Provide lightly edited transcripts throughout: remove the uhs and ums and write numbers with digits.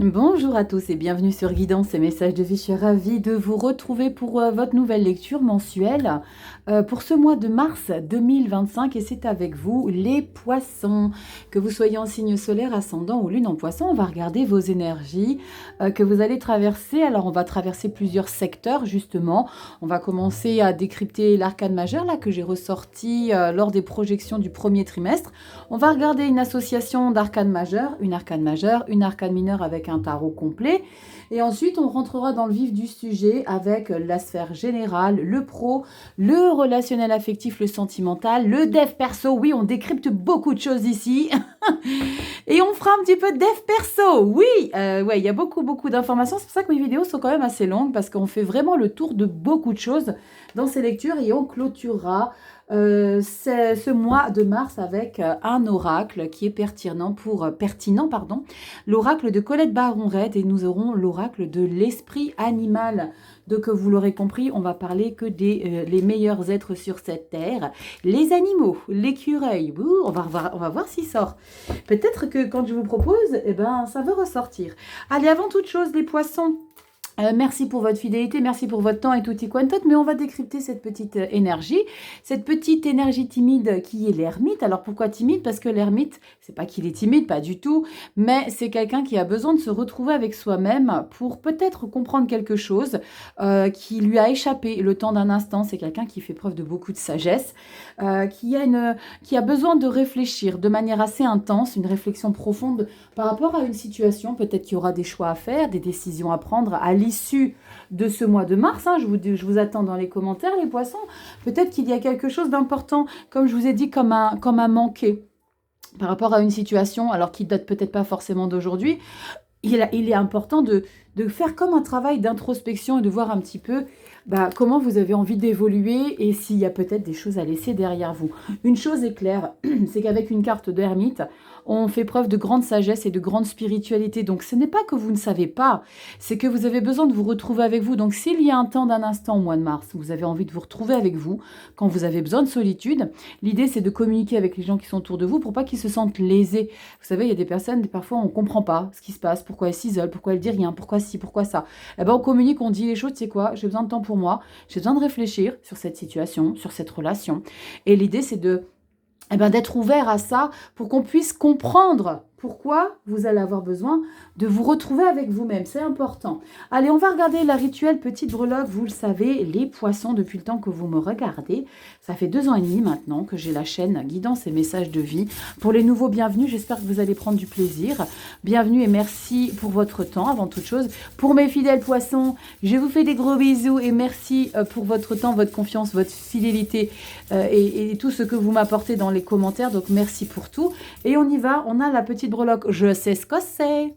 Bonjour à tous et bienvenue sur Guidance et Messages de vie. Je suis ravie de vous retrouver pour votre nouvelle lecture mensuelle pour ce mois de mars 2025 et c'est avec vous les poissons. Que vous soyez en signe solaire, ascendant ou lune en poisson, on va regarder vos énergies que vous allez traverser. Alors on va traverser plusieurs secteurs justement. On va commencer à décrypter l'arcane majeur là que j'ai ressorti lors des projections du premier trimestre. On va regarder une association d'arcanes majeures, une arcane mineure avec un tarot complet. Et ensuite, on rentrera dans le vif du sujet avec la sphère générale, le pro, le relationnel affectif, le sentimental, le dev perso. Oui, on décrypte beaucoup de choses ici. Et on fera un petit peu de dev perso. Oui, ouais, il y a beaucoup d'informations. C'est pour ça que mes vidéos sont quand même assez longues parce qu'on fait vraiment le tour de beaucoup de choses dans ces lectures et on clôturera ce mois de mars avec un oracle qui est pertinent, l'oracle de Colette Baron-Red et nous aurons l'oracle de l'esprit animal. Donc vous l'aurez compris, on va parler que des les meilleurs êtres sur cette terre, les animaux, l'écureuil. On va voir s'il sort. Peut-être que quand je vous propose, eh ben ça va ressortir. Allez, avant toute chose, les poissons. Merci pour votre fidélité, merci pour votre temps et tutti quantum, mais on va décrypter cette petite énergie timide qui est l'ermite. Alors pourquoi timide? Parce que l'ermite, c'est pas qu'il est timide, pas du tout, mais c'est quelqu'un qui a besoin de se retrouver avec soi-même pour peut-être comprendre quelque chose qui lui a échappé le temps d'un instant. C'est quelqu'un qui fait preuve de beaucoup de sagesse, qui a besoin de réfléchir de manière assez intense, une réflexion profonde par rapport à une situation. Peut-être qu'il y aura des choix à faire, des décisions à prendre à l'issue de ce mois de mars. Je vous attends dans les commentaires, les poissons. Peut-être qu'il y a quelque chose d'important, comme je vous ai dit, comme un manqué par rapport à une situation, alors qui date peut-être pas forcément d'aujourd'hui. Il est important de faire comme un travail d'introspection et de voir un petit peu comment vous avez envie d'évoluer et s'il y a peut-être des choses à laisser derrière vous. Une chose est claire, c'est qu'avec une carte d'ermite, on fait preuve de grande sagesse et de grande spiritualité. Donc ce n'est pas que vous ne savez pas, c'est que vous avez besoin de vous retrouver avec vous. Donc s'il y a un temps d'un instant au mois de mars, vous avez envie de vous retrouver avec vous, quand vous avez besoin de solitude, l'idée c'est de communiquer avec les gens qui sont autour de vous pour pas qu'ils se sentent lésés. Vous savez, il y a des personnes, parfois on ne comprend pas ce qui se passe, pourquoi elles s'isolent, pourquoi elles disent rien, pourquoi ci, pourquoi ça. Eh ben on communique, on dit les choses, tu sais quoi, j'ai besoin de temps pour moi, j'ai besoin de réfléchir sur cette situation, sur cette relation. Et l'idée c'est d'être ouvert à ça pour qu'on puisse comprendre pourquoi vous allez avoir besoin de vous retrouver avec vous-même. C'est important. Allez, on va regarder la rituelle petite breloque. Vous le savez, les poissons, depuis le temps que vous me regardez. Ça fait 2 ans et demi maintenant que j'ai la chaîne Guidance et Messages de vie. Pour les nouveaux, bienvenue. J'espère que vous allez prendre du plaisir. Bienvenue et merci pour votre temps, avant toute chose. Pour mes fidèles poissons, je vous fais des gros bisous et merci pour votre temps, votre confiance, votre fidélité et tout ce que vous m'apportez dans les commentaires. Donc, merci pour tout. Et on y va. On a la petite breloque. Je sais ce que c'est.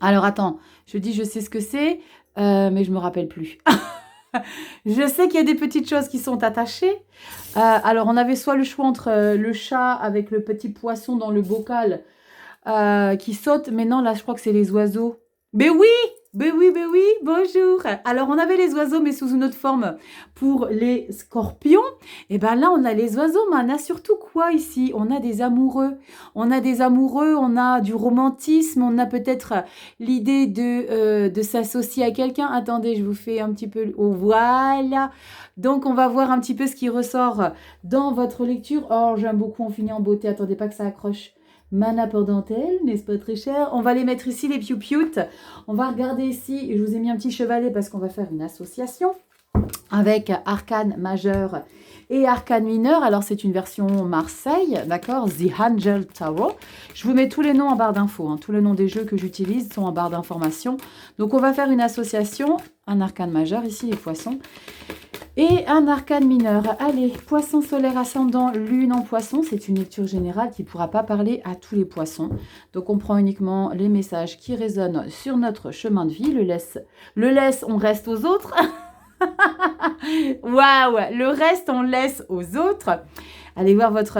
Alors, attends. Je dis je sais ce que c'est, mais je me rappelle plus. Je sais qu'il y a des petites choses qui sont attachées. Alors, on avait soit le choix entre le chat avec le petit poisson dans le bocal qui saute. Mais non, là, je crois que c'est les oiseaux. Mais oui! Ben oui, bonjour. Alors, on avait les oiseaux, mais sous une autre forme pour les scorpions. Et bien là, on a les oiseaux, mais on a surtout quoi ici? On a des amoureux. On a du romantisme, on a peut-être l'idée de s'associer à quelqu'un. Attendez, je vous fais un petit peu... Oh, voilà. Donc, on va voir un petit peu ce qui ressort dans votre lecture. Oh, j'aime beaucoup, on finit en beauté. Attendez pas que ça accroche. Mana pour dentelle, n'est-ce pas très cher? On va les mettre ici, les piou-pioutes. On va regarder ici, je vous ai mis un petit chevalet parce qu'on va faire une association avec arcane majeur et arcane mineur. Alors, c'est une version Marseille, d'accord? The Angel Tarot. Je vous mets tous les noms en barre d'infos. Tous les noms des jeux que j'utilise sont en barre d'informations. Donc, on va faire une association, un arcane majeur, ici, les poissons. Et un arcane mineur. Allez, poisson solaire ascendant, lune en poisson. C'est une lecture générale qui ne pourra pas parler à tous les poissons. Donc, on prend uniquement les messages qui résonnent sur notre chemin de vie. Le laisse, on reste aux autres. Waouh, le reste, on laisse aux autres. Allez voir votre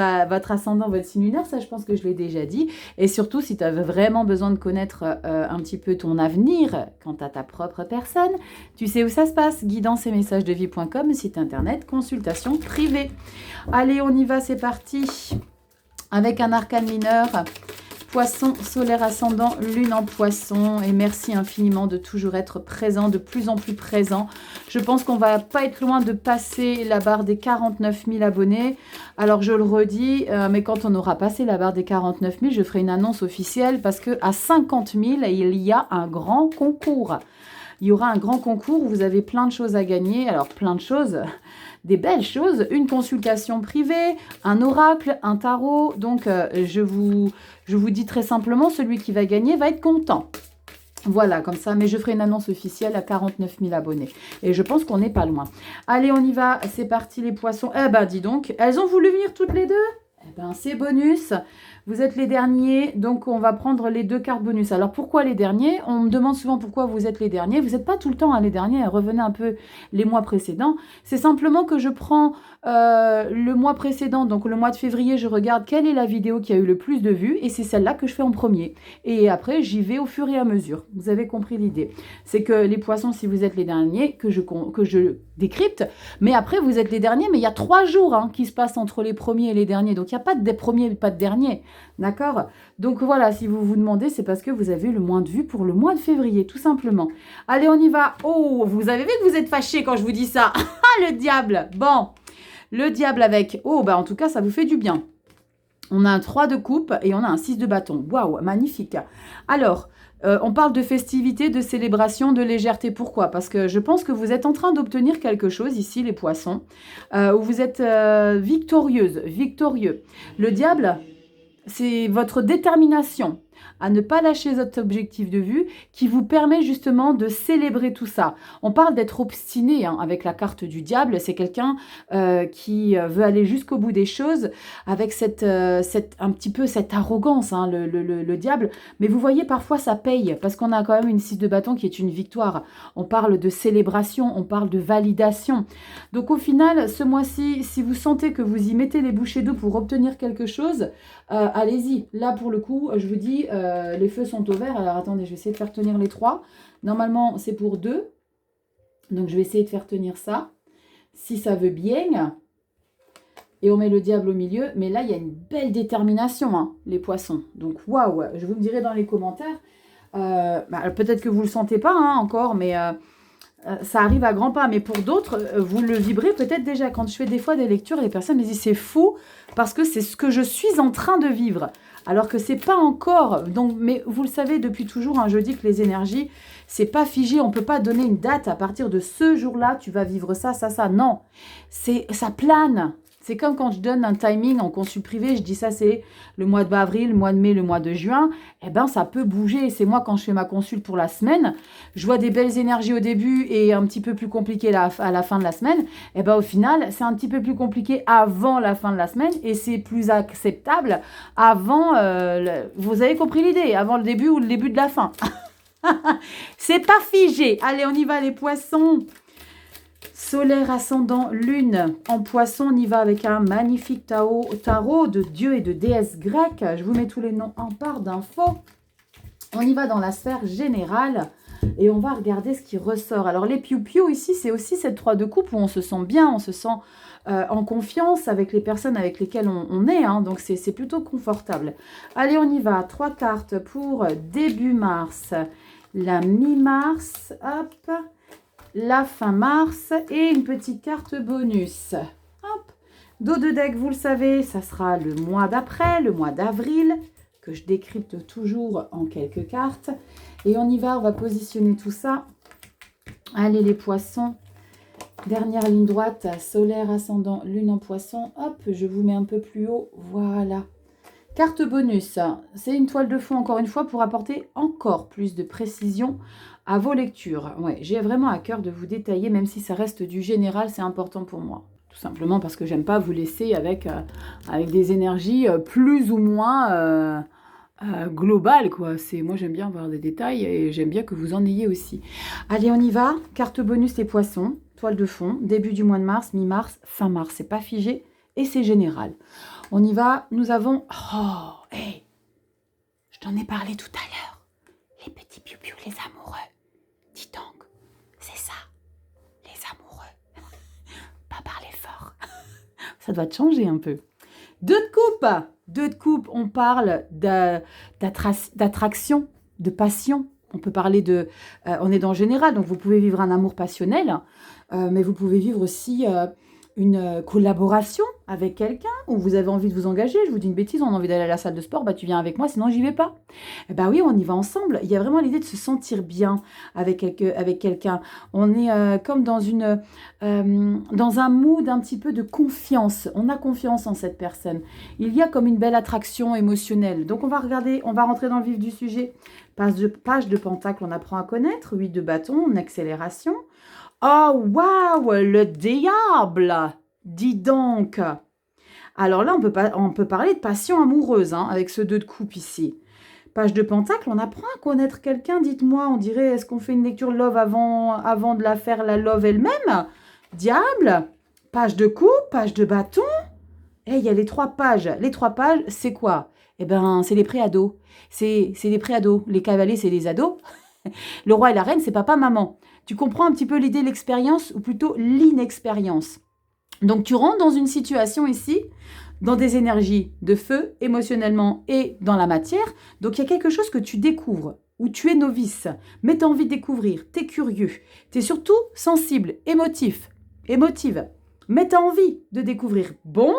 ascendant, votre signe lunaire, ça je pense que je l'ai déjà dit. Et surtout, si tu as vraiment besoin de connaître un petit peu ton avenir quant à ta propre personne, tu sais où ça se passe, guidance et messages de vie.com, site internet, consultation privée. Allez, on y va, c'est parti. Avec un arcane mineur, Poisson, solaire ascendant, lune en poisson. Et merci infiniment de toujours être présent, de plus en plus présent. Je pense qu'on va pas être loin de passer la barre des 49 000 abonnés. Alors je le redis, mais quand on aura passé la barre des 49 000, je ferai une annonce officielle parce qu'à 50 000, il y a un grand concours. Il y aura un grand concours où vous avez plein de choses à gagner. Alors plein de choses, des belles choses, une consultation privée, un oracle, un tarot. Donc je vous dis très simplement, celui qui va gagner va être content. Voilà, comme ça, mais je ferai une annonce officielle à 49 000 abonnés. Et je pense qu'on n'est pas loin. Allez, on y va, c'est parti les poissons. Eh ben, dis donc, elles ont voulu venir toutes les deux? Eh ben, c'est bonus. Vous êtes les derniers, donc on va prendre les 2 cartes bonus. Alors, pourquoi les derniers? On me demande souvent pourquoi vous êtes les derniers. Vous n'êtes pas tout le temps les derniers, revenez un peu les mois précédents. C'est simplement que je prends le mois précédent, donc le mois de février, je regarde quelle est la vidéo qui a eu le plus de vues, et c'est celle-là que je fais en premier. Et après, j'y vais au fur et à mesure. Vous avez compris l'idée. C'est que les poissons, si vous êtes les derniers, que je décrypte, mais après, vous êtes les derniers, mais il y a 3 jours qui se passent entre les premiers et les derniers. Donc, il n'y a pas de premiers, pas de derniers. D'accord? Donc voilà, si vous vous demandez, c'est parce que vous avez le moins de vues pour le mois de février, tout simplement. Allez, on y va. Oh, vous avez vu que vous êtes fâchés quand je vous dis ça. Ah, le diable. Bon, le diable avec... Oh, bah en tout cas, ça vous fait du bien. On a un 3 de coupe et on a un 6 de bâton. Waouh, magnifique. Alors... on parle de festivité, de célébration, de légèreté. Pourquoi? Parce que je pense que vous êtes en train d'obtenir quelque chose ici, les poissons, où vous êtes victorieuse, victorieux. Le diable, c'est votre détermination à ne pas lâcher votre objectif de vue qui vous permet justement de célébrer tout ça. On parle d'être obstiné avec la carte du diable. C'est quelqu'un qui veut aller jusqu'au bout des choses avec un petit peu cette arrogance, le diable. Mais vous voyez, parfois ça paye parce qu'on a quand même une 6 de bâton qui est une victoire. On parle de célébration, on parle de validation. Donc au final, ce mois-ci, si vous sentez que vous y mettez les bouchées d'eau pour obtenir quelque chose, allez-y. Là, pour le coup, je vous dis, les feux sont au vert. Alors, attendez, je vais essayer de faire tenir les 3. Normalement, c'est pour 2. Donc, je vais essayer de faire tenir ça. Si ça veut bien. Et on met le diable au milieu. Mais là, il y a une belle détermination, les poissons. Donc, waouh, je vous le dirai dans les commentaires. Peut-être que vous ne le sentez pas encore, mais... ça arrive à grands pas, mais pour d'autres, vous le vibrez peut-être déjà. Quand je fais des fois des lectures, les personnes me disent c'est fou parce que c'est ce que je suis en train de vivre. Alors que c'est pas encore. Donc, mais vous le savez depuis toujours, je dis que les énergies, c'est pas figé. On peut pas donner une date à partir de ce jour-là. Tu vas vivre ça, ça, ça. Non, ça plane. C'est comme quand je donne un timing en consul privé, je dis ça c'est le mois d'avril, le mois de mai, le mois de juin, eh ben ça peut bouger. C'est moi quand je fais ma consulte pour la semaine, je vois des belles énergies au début et un petit peu plus compliqué à la fin de la semaine. Eh ben au final, c'est un petit peu plus compliqué avant la fin de la semaine et c'est plus acceptable avant, vous avez compris l'idée, avant le début ou le début de la fin. C'est pas figé. Allez, on y va les poissons. Solaire, ascendant, lune. En poisson, on y va avec un magnifique tarot de dieux et de déesses grecques. Je vous mets tous les noms en barre d'infos. On y va dans la sphère générale et on va regarder ce qui ressort. Alors, les piou-piou ici, c'est aussi cette 3 de coupe où on se sent bien, on se sent en confiance avec les personnes avec lesquelles on est. Donc, c'est plutôt confortable. Allez, on y va. 3 cartes pour début mars, la mi-mars, hop, la fin mars et une petite carte bonus. Hop. Dos de deck, vous le savez, ça sera le mois d'après, le mois d'avril, que je décrypte toujours en quelques cartes. Et on y va, on va positionner tout ça. Allez les poissons, dernière ligne droite, solaire, ascendant, lune en poisson. Hop, je vous mets un peu plus haut, voilà. Carte bonus, c'est une toile de fond encore une fois pour apporter encore plus de précision à vos lectures. Ouais, j'ai vraiment à cœur de vous détailler, même si ça reste du général, c'est important pour moi. Tout simplement parce que j'aime pas vous laisser avec des énergies plus ou moins globales, quoi. Moi, j'aime bien voir des détails et j'aime bien que vous en ayez aussi. Allez, on y va. Carte bonus, les poissons, toile de fond, début du mois de mars, mi-mars, fin mars. C'est pas figé et c'est général. On y va. Nous avons... Oh, hey, je t'en ai parlé tout à l'heure. Les petits piou-piou, les amoureux. Dis donc, c'est ça, les amoureux. Pas parler fort. Ça doit te changer un peu. 2 de coupe. 2 de coupe, on parle d'attraction, de passion. On peut parler de... on est dans le général, donc vous pouvez vivre un amour passionnel, mais vous pouvez vivre aussi une collaboration avec quelqu'un, où vous avez envie de vous engager. Je vous dis une bêtise, on a envie d'aller à la salle de sport, bah tu viens avec moi, sinon j'y vais pas. Eh bah oui, on y va ensemble. Il y a vraiment l'idée de se sentir bien avec quelqu'un. On est comme dans un mood un petit peu de confiance. On a confiance en cette personne. Il y a comme une belle attraction émotionnelle. Donc on va regarder, on va rentrer dans le vif du sujet. Page de pentacle, on apprend à connaître. 8 de bâton, en accélération. Oh, waouh, le diable! Dis donc! Alors là, on peut parler de passion amoureuse, hein, avec ce 2 de coupe ici. Page de pentacle, on apprend à connaître quelqu'un, dites-moi, on dirait, est-ce qu'on fait une lecture love avant de la faire, la love elle-même? Diable! Page de coupe, page de bâton. Eh, il y a les 3 pages. Les 3 pages, c'est quoi? Eh ben, c'est les pré-ados. C'est les pré-ados. Les cavaliers, c'est les ados. Le roi et la reine, c'est papa-maman. Tu comprends un petit peu l'idée de l'expérience, ou plutôt l'inexpérience. Donc, tu rentres dans une situation ici, dans des énergies de feu, émotionnellement et dans la matière. Donc, il y a quelque chose que tu découvres, où tu es novice, mais tu as envie de découvrir, tu es curieux, tu es surtout sensible, émotive, mais tu as envie de découvrir. Bon,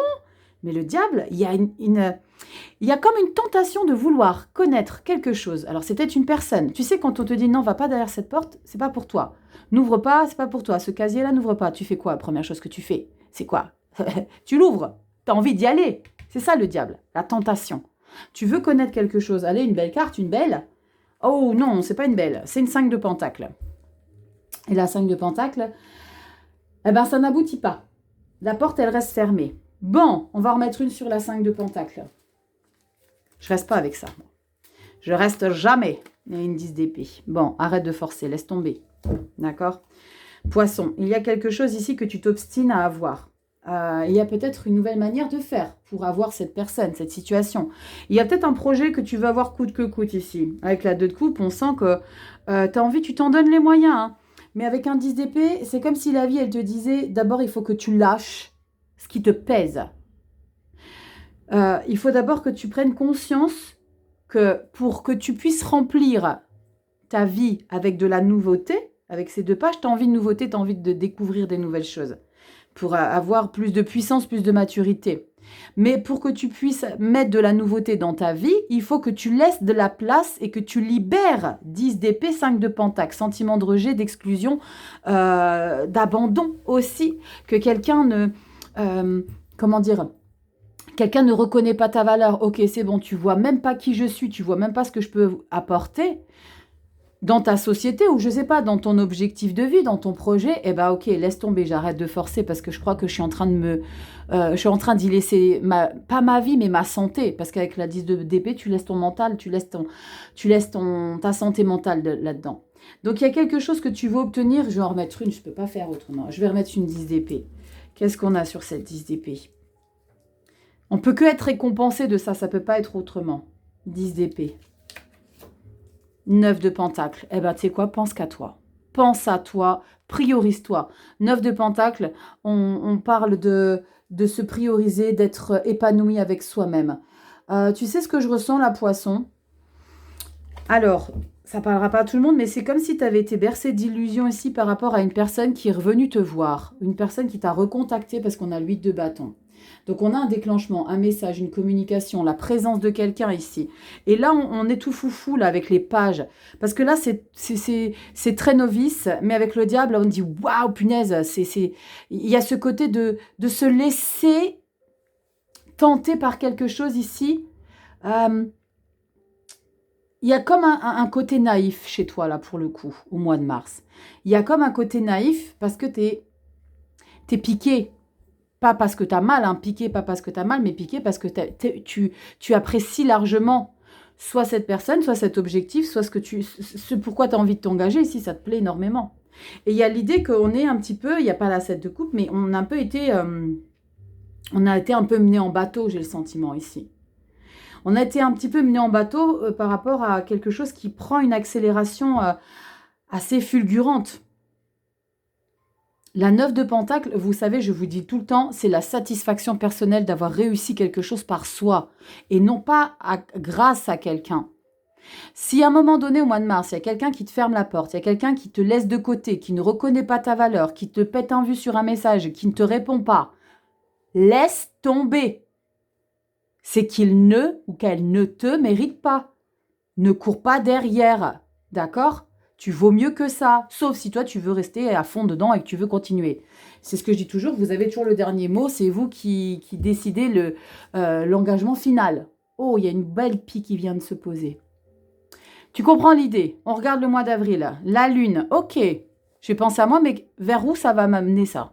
mais le diable, il y a comme une tentation de vouloir connaître quelque chose. Alors, c'est peut-être une personne. Tu sais, quand on te dit non, va pas derrière cette porte, c'est pas pour toi. N'ouvre pas, c'est pas pour toi. Ce casier-là, n'ouvre pas. Tu fais quoi? La première chose que tu fais, c'est quoi? Tu l'ouvres. Tu as envie d'y aller. C'est ça le diable, la tentation. Tu veux connaître quelque chose. Allez, une belle carte, une belle. Oh non, c'est pas une belle. C'est une 5 de pentacle. Et la 5 de pentacle, eh ben, ça n'aboutit pas. La porte, elle reste fermée. Bon, on va remettre une sur la 5 de pentacle. Je reste pas avec ça. Je reste jamais. Il y a une 10 d'épée. Bon, arrête de forcer, laisse tomber. D'accord? Poisson, il y a quelque chose ici que tu t'obstines à avoir. Il y a peut-être une nouvelle manière de faire pour avoir cette personne, cette situation. Il y a peut-être un projet que tu veux avoir coûte que coûte ici. Avec la 2 de coupe, on sent que tu as envie, tu t'en donnes les moyens. Hein. Mais avec un 10 d'épée, c'est comme si la vie, elle te disait, d'abord, il faut que tu lâches ce qui te pèse. Il faut d'abord que tu prennes conscience que pour que tu puisses remplir ta vie avec de la nouveauté, avec ces 2 pages, tu as envie de nouveauté, tu as envie de découvrir des nouvelles choses, pour avoir plus de puissance, plus de maturité. Mais pour que tu puisses mettre de la nouveauté dans ta vie, il faut que tu laisses de la place et que tu libères 10 d'épée, 5 de pentacle, sentiment de rejet, d'exclusion, d'abandon aussi, que quelqu'un ne... comment dire, quelqu'un ne reconnaît pas ta valeur. Ok, c'est bon, tu vois même pas qui je suis, tu vois même pas ce que je peux apporter dans ta société ou je sais pas, dans ton objectif de vie, dans ton projet. Eh ben ok, laisse tomber, j'arrête de forcer parce que je crois que je suis en train de je suis en train d'y laisser pas ma vie mais ma santé, parce qu'avec la 10 d'épée, tu laisses ton mental, tu laisses ta santé mentale là-dedans. Donc il y a quelque chose que tu veux obtenir. Je vais en remettre une, je peux pas faire autrement. Je vais remettre une 10 d'épée. Qu'est-ce qu'on a sur cette 10 d'épée? On peut que être récompensé de ça, ça peut pas être autrement. 10 d'épée. 9 de pentacle. Eh ben, tu sais quoi? Pense qu'à toi. Pense à toi, priorise-toi. 9 de pentacle, on parle de se prioriser, d'être épanoui avec soi-même. Tu sais ce que je ressens, la poisson? Alors, ça parlera pas à tout le monde, mais c'est comme si tu avais été bercé d'illusions ici par rapport à une personne qui est revenue te voir. Une personne qui t'a recontacté parce qu'on a le 8 de bâton. Donc, on a un déclenchement, un message, une communication, la présence de quelqu'un ici. Et là, on est tout foufou là, avec les pages. Parce que là, c'est très novice, mais avec le diable, on dit « Waouh, punaise !» Il y a ce côté de se laisser tenter par quelque chose ici. Il y a comme un côté naïf chez toi, là, pour le coup, au mois de mars. Il y a comme un côté naïf parce que t'es piqué. Pas parce que tu as mal, hein, piqué, pas parce que tu as mal, mais piqué parce que tu apprécies largement soit cette personne, soit cet objectif, soit ce pourquoi tu as envie de t'engager, si ça te plaît énormément. Et il y a l'idée qu'on est un petit peu, il n'y a pas la 7 de coupe, mais on a un peu été, on a été un peu mené en bateau, j'ai le sentiment ici. On a été un petit peu mené en bateau par rapport à quelque chose qui prend une accélération assez fulgurante. La 9 de Pentacle, vous savez, je vous dis tout le temps, c'est la satisfaction personnelle d'avoir réussi quelque chose par soi et non pas grâce à quelqu'un. Si à un moment donné, au mois de mars, il y a quelqu'un qui te ferme la porte, il y a quelqu'un qui te laisse de côté, qui ne reconnaît pas ta valeur, qui te pète un vu sur un message, qui ne te répond pas, laisse tomber. C'est qu'il ne ou qu'elle ne te mérite pas. Ne cours pas derrière, d'accord ? Tu vaux mieux que ça, sauf si toi, tu veux rester à fond dedans et que tu veux continuer. C'est ce que je dis toujours, vous avez toujours le dernier mot, c'est vous qui décidez l'engagement final. Oh, il y a une belle pie qui vient de se poser. Tu comprends l'idée? On regarde le mois d'avril. La lune, ok. J'ai pensé à moi, mais vers où ça va m'amener ça?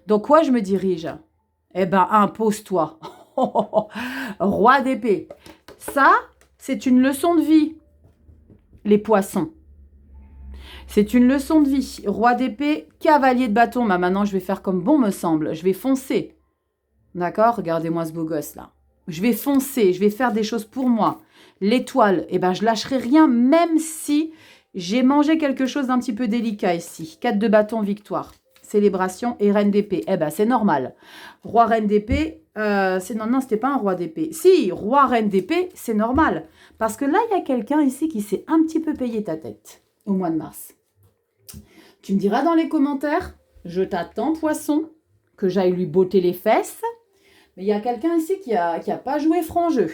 Donc, quoi je me dirige? Eh ben, impose-toi. Roi d'épée. Ça, c'est une leçon de vie, les poissons. C'est une leçon de vie. Roi d'épée, cavalier de bâton. Bah, maintenant, je vais faire comme bon me semble. Je vais foncer. D'accord? Regardez-moi ce beau gosse là. Je vais foncer. Je vais faire des choses pour moi. L'étoile, eh ben, je lâcherai rien, même si j'ai mangé quelque chose d'un petit peu délicat ici. 4 de bâton, victoire. Célébration et reine d'épée. Eh ben, c'est normal. Roi, reine d'épée, non, c'était pas un roi d'épée. Si, roi, reine d'épée, c'est normal. Parce que là, il y a quelqu'un ici qui s'est un petit peu payé ta tête au mois de mars. Tu me diras dans les commentaires, je t'attends, poisson, que j'aille lui botter les fesses. Mais il y a quelqu'un ici qui a pas joué franc jeu.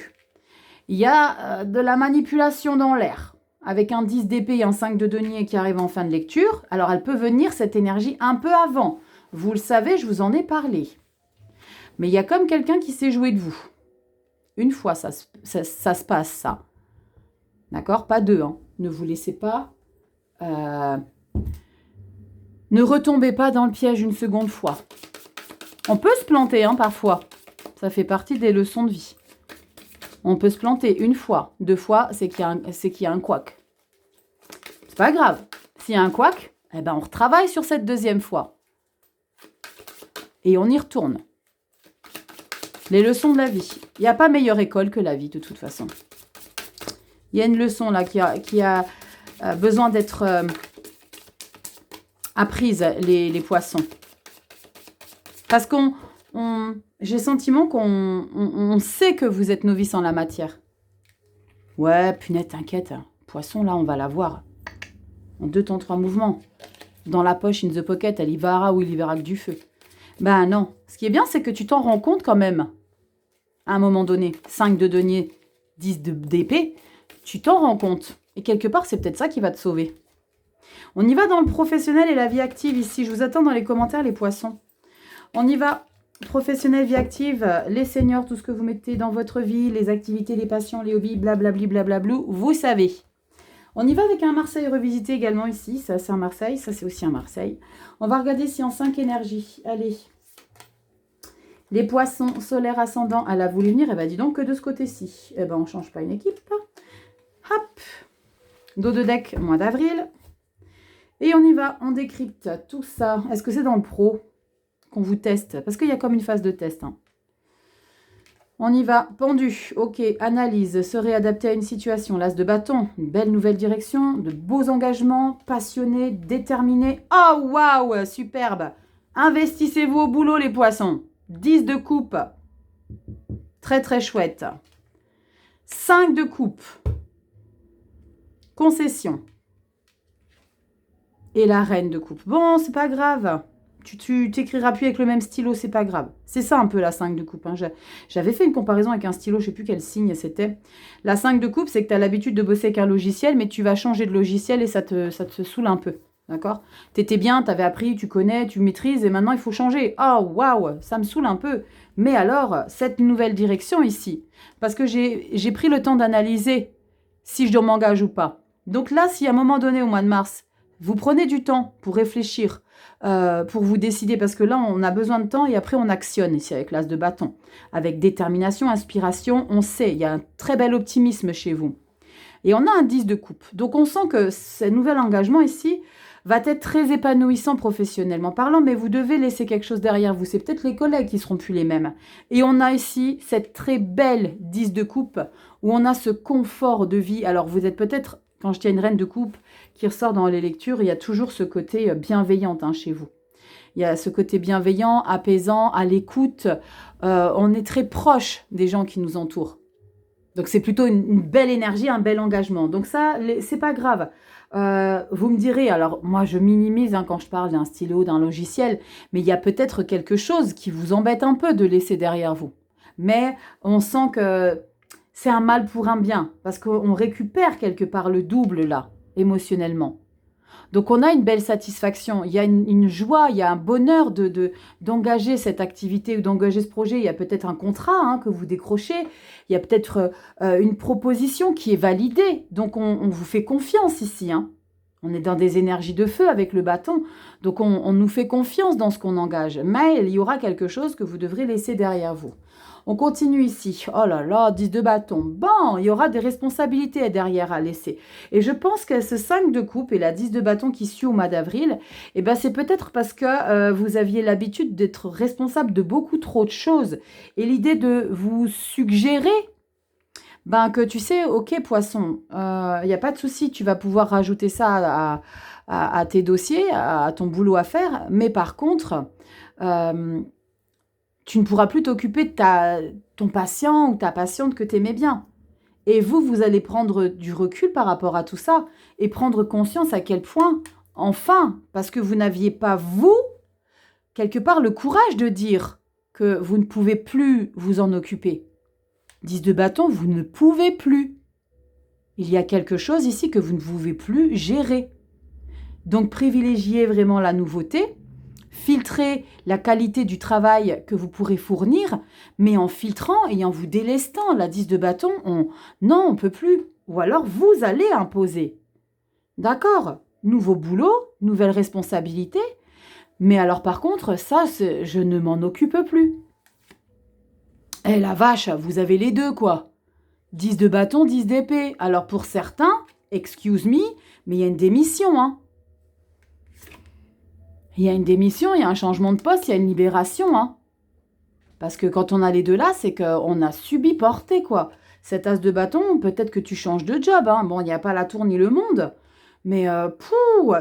Il y a de la manipulation dans l'air. Avec un 10 d'épée et un 5 de denier qui arrive en fin de lecture. Alors, elle peut venir, cette énergie, un peu avant. Vous le savez, je vous en ai parlé. Mais il y a comme quelqu'un qui s'est joué de vous. Une fois, ça se passe, ça. D'accord? Pas deux, hein. Ne vous laissez pas... Ne retombez pas dans le piège une seconde fois. On peut se planter, hein, parfois. Ça fait partie des leçons de vie. On peut se planter une fois, 2 fois, c'est qu'il y a un couac. C'est pas grave. S'il y a un couac, eh ben on retravaille sur cette 2e fois. Et on y retourne. Les leçons de la vie. Il n'y a pas meilleure école que la vie, de toute façon. Il y a une leçon là qui a besoin d'être apprise, les poissons. Parce j'ai le sentiment qu'on sait que vous êtes novice en la matière. Ouais, punaise, t'inquiète. Poisson, là, on va la voir. En 2 temps 3 mouvements. Dans la poche, in the pocket, elle y verra ou il y verra que du feu. Ben non. Ce qui est bien, c'est que tu t'en rends compte quand même. À un moment donné, 5 de denier, 10 d'épée, tu t'en rends compte. Et quelque part, c'est peut-être ça qui va te sauver. On y va dans le professionnel et la vie active ici. Je vous attends dans les commentaires, les poissons. On y va. Professionnel, vie active, les seniors, tout ce que vous mettez dans votre vie, les activités, les passions, les hobbies, blablabli, blablablou, vous savez. On y va avec un Marseille revisité également ici. Ça, c'est un Marseille. Ça, c'est aussi un Marseille. On va regarder si en 5 énergies. Allez. Les poissons, solaire, ascendant, elle a voulu venir. Eh bien, dis donc que de ce côté-ci. Eh bien, on ne change pas une équipe. Hop. Dos de deck, mois d'avril. Et on y va. On décrypte tout ça. Est-ce que c'est dans le pro qu'on vous teste? Parce qu'il y a comme une phase de test. Hein. On y va. Pendu. Ok. Analyse. Se réadapter à une situation. L'as de bâton. Une belle nouvelle direction. De beaux engagements. Passionné. Déterminé. Oh, waouh. Superbe. Investissez-vous au boulot, les poissons. 10 de coupe. Très, très chouette. 5 de coupe. Concession. Et la reine de coupe. Bon, c'est pas grave. Tu t'écriras plus avec le même stylo, c'est pas grave. C'est ça un peu la 5 de coupe. Hein. J'avais fait une comparaison avec un stylo, je sais plus quel signe c'était. La 5 de coupe, c'est que tu as l'habitude de bosser avec un logiciel, mais tu vas changer de logiciel et ça te saoule un peu. D'accord? Tu étais bien, tu avais appris, tu connais, tu maîtrises, et maintenant il faut changer. Oh, waouh, ça me saoule un peu. Mais alors, cette nouvelle direction ici, parce que j'ai pris le temps d'analyser si je dois m'engager ou pas. Donc là, si à un moment donné, au mois de mars, vous prenez du temps pour réfléchir, pour vous décider, parce que là, on a besoin de temps et après, on actionne ici avec l'as de bâton. Avec détermination, inspiration, on sait, il y a un très bel optimisme chez vous. Et on a un 10 de coupe. Donc, on sent que ce nouvel engagement ici va être très épanouissant professionnellement parlant, mais vous devez laisser quelque chose derrière vous. C'est peut-être les collègues qui seront plus les mêmes. Et on a ici cette très belle 10 de coupe où on a ce confort de vie. Alors, vous êtes peut-être, quand je tiens une reine de coupe qui ressort dans les lectures, il y a toujours ce côté bienveillant chez vous. Il y a ce côté bienveillant, apaisant, à l'écoute. On est très proche des gens qui nous entourent. Donc, c'est plutôt une belle énergie, un bel engagement. Donc ça, c'est pas grave. Vous me direz, alors moi je minimise quand je parle d'un stylo, d'un logiciel, mais il y a peut-être quelque chose qui vous embête un peu de laisser derrière vous. Mais on sent que c'est un mal pour un bien, parce qu'on récupère quelque part le double là, émotionnellement. Donc on a une belle satisfaction, il y a une joie, il y a un bonheur d'engager cette activité ou d'engager ce projet. Il y a peut-être un contrat que vous décrochez, il y a peut-être une proposition qui est validée. Donc on vous fait confiance ici. On est dans des énergies de feu avec le bâton, donc on nous fait confiance dans ce qu'on engage. Mais il y aura quelque chose que vous devrez laisser derrière vous. On continue ici. Oh là là, 10 de bâton. Bon, il y aura des responsabilités derrière à laisser. Et je pense que ce 5 de coupe et la 10 de bâton qui suit au mois d'avril, eh ben c'est peut-être parce que vous aviez l'habitude d'être responsable de beaucoup trop de choses. Et l'idée de vous suggérer que tu sais, ok poisson, il n'y a pas de souci, tu vas pouvoir rajouter ça à tes dossiers, à ton boulot à faire. Mais par contre... tu ne pourras plus t'occuper de ton patient ou ta patiente que tu aimais bien. Et vous allez prendre du recul par rapport à tout ça et prendre conscience à quel point, enfin, parce que vous n'aviez pas, vous, quelque part, le courage de dire que vous ne pouvez plus vous en occuper. 10 de bâton, vous ne pouvez plus. Il y a quelque chose ici que vous ne pouvez plus gérer. Donc, privilégiez vraiment la nouveauté. Filtrez la qualité du travail que vous pourrez fournir, mais en filtrant et en vous délestant. La 10 de bâton, non, on ne peut plus. Ou alors, vous allez imposer. D'accord, nouveau boulot, nouvelle responsabilité. Mais alors, par contre, ça, je ne m'en occupe plus. Eh la vache, vous avez les deux, quoi. 10 de bâton, 10 d'épée. Alors, pour certains, excuse me, mais il y a une démission, Il y a une démission, il y a un changement de poste, il y a une libération. Parce que quand on a les deux là, c'est qu'on a subi porter, quoi. Cet as de bâton, peut-être que tu changes de job. Bon, il n'y a pas la tour ni le monde. Mais,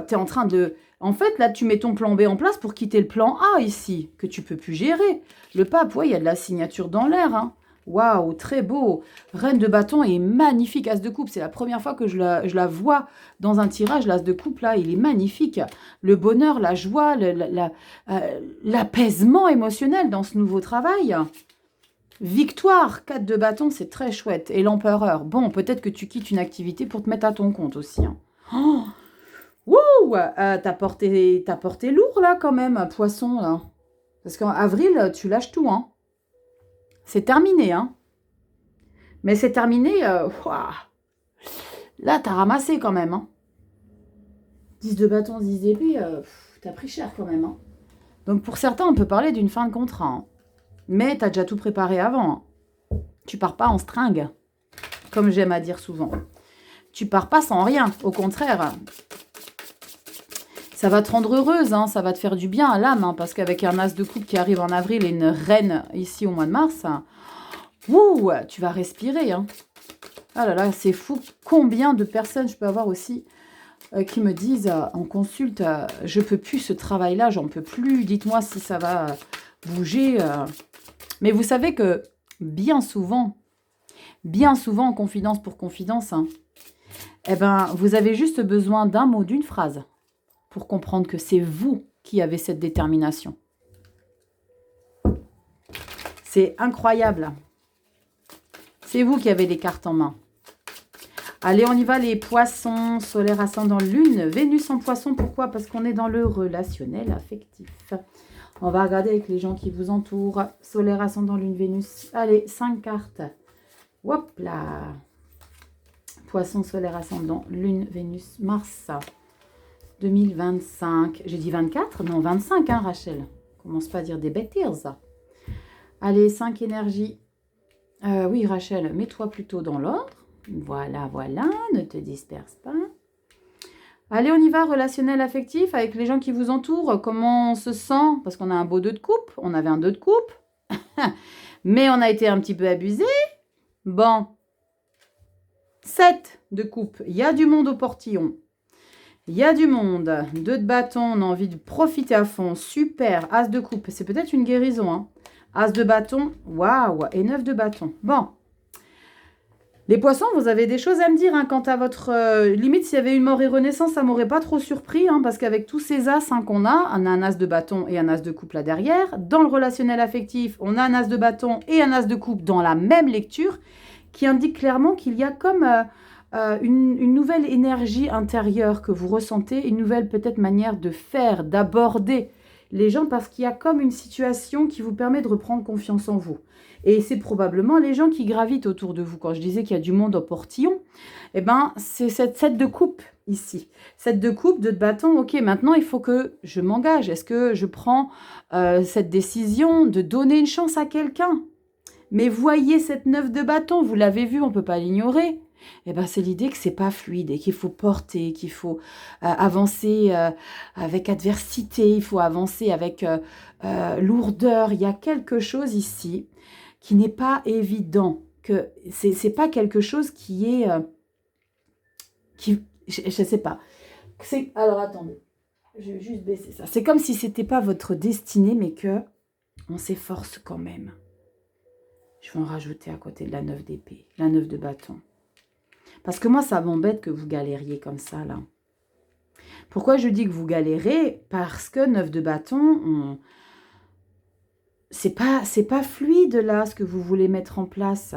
t'es en train de... En fait, là, tu mets ton plan B en place pour quitter le plan A ici, que tu peux plus gérer. Le pape, il y a de la signature dans l'air, Waouh, très beau. Reine de bâton est magnifique. As de coupe, c'est la première fois que je la vois dans un tirage. L'as de coupe, là, il est magnifique. Le bonheur, la joie, l'apaisement émotionnel dans ce nouveau travail. Victoire, 4 de bâton, c'est très chouette. Et l'empereur. Bon, peut-être que tu quittes une activité pour te mettre à ton compte aussi. Oh, wouh, t'as porté lourd, là, quand même, poisson, là. Parce qu'en avril, tu lâches tout, C'est terminé, Mais c'est terminé, là, t'as ramassé quand même, 10 de bâton, 10 d'épée, t'as pris cher quand même, Donc pour certains, on peut parler d'une fin de contrat, Mais t'as déjà tout préparé avant, Tu pars pas en stringue, comme j'aime à dire souvent. Tu pars pas sans rien, au contraire. Ça va te rendre heureuse, ça va te faire du bien à l'âme, parce qu'avec un as de coupe qui arrive en avril et une reine ici au mois de mars, tu vas respirer. Ah là là, c'est fou. Combien de personnes je peux avoir aussi qui me disent en consulte, je peux plus ce travail-là, j'en peux plus, dites-moi si ça va bouger. Mais vous savez que bien souvent, en confidence pour confidence, vous avez juste besoin d'un mot, d'une phrase, pour comprendre que c'est vous qui avez cette détermination. C'est incroyable. C'est vous qui avez les cartes en main. Allez, on y va, les poissons, solaire, ascendant, lune, Vénus en poisson. Pourquoi? Parce qu'on est dans le relationnel affectif. On va regarder avec les gens qui vous entourent. Solaire, ascendant, lune, Vénus. Allez, 5 cartes. Hop là. Poisson, solaire, ascendant, lune, Vénus, Mars. 2025. J'ai dit 24? Non, 25, Rachel. Commence pas à dire des bêtises. Allez, 5 énergies. Oui, Rachel, mets-toi plutôt dans l'ordre. Voilà, ne te disperse pas. Allez, on y va, relationnel affectif avec les gens qui vous entourent. Comment on se sent? Parce qu'on a un beau 2 de coupe. On avait un 2 de coupe. Mais on a été un petit peu abusé. Bon. 7 de coupe. Il y a du monde au portillon. Il y a du monde. 2 de bâton, on a envie de profiter à fond. Super. As de coupe, c'est peut-être une guérison. Hein. As de bâton, waouh. Et 9 de bâton. Bon. Les poissons, vous avez des choses à me dire hein, quant à votre... limite, s'il y avait une mort et renaissance, ça m'aurait pas trop surpris. Hein, parce qu'avec tous ces as hein, qu'on a, on a un as de bâton et un as de coupe là derrière. Dans le relationnel affectif, on a un as de bâton et un as de coupe dans la même lecture qui indique clairement qu'il y a comme... une nouvelle énergie intérieure que vous ressentez, une nouvelle peut-être manière de faire, d'aborder les gens parce qu'il y a comme une situation qui vous permet de reprendre confiance en vous. Et c'est probablement les gens qui gravitent autour de vous. Quand je disais qu'il y a du monde au portillon, eh ben, c'est cette 7 de coupe ici. 7 de coupe, 2 de bâton, ok, maintenant il faut que je m'engage. Est-ce que je prends cette décision de donner une chance à quelqu'un? Mais voyez cette 9 de bâton, vous l'avez vu, on ne peut pas l'ignorer. Eh ben, c'est l'idée que c'est pas fluide et qu'il faut porter, qu'il faut avancer avec adversité, il faut avancer avec lourdeur. Il y a quelque chose ici qui n'est pas évident, que c'est pas quelque chose qui est... je sais pas. Alors, attendez, je vais juste baisser ça. C'est comme si c'était pas votre destinée, mais que on s'efforce quand même. Je vais en rajouter à côté de la 9 d'épée, la 9 de bâton. Parce que moi, ça m'embête que vous galériez comme ça, là. Pourquoi je dis que vous galérez? Parce que 9 de bâton, c'est pas fluide, là, ce que vous voulez mettre en place.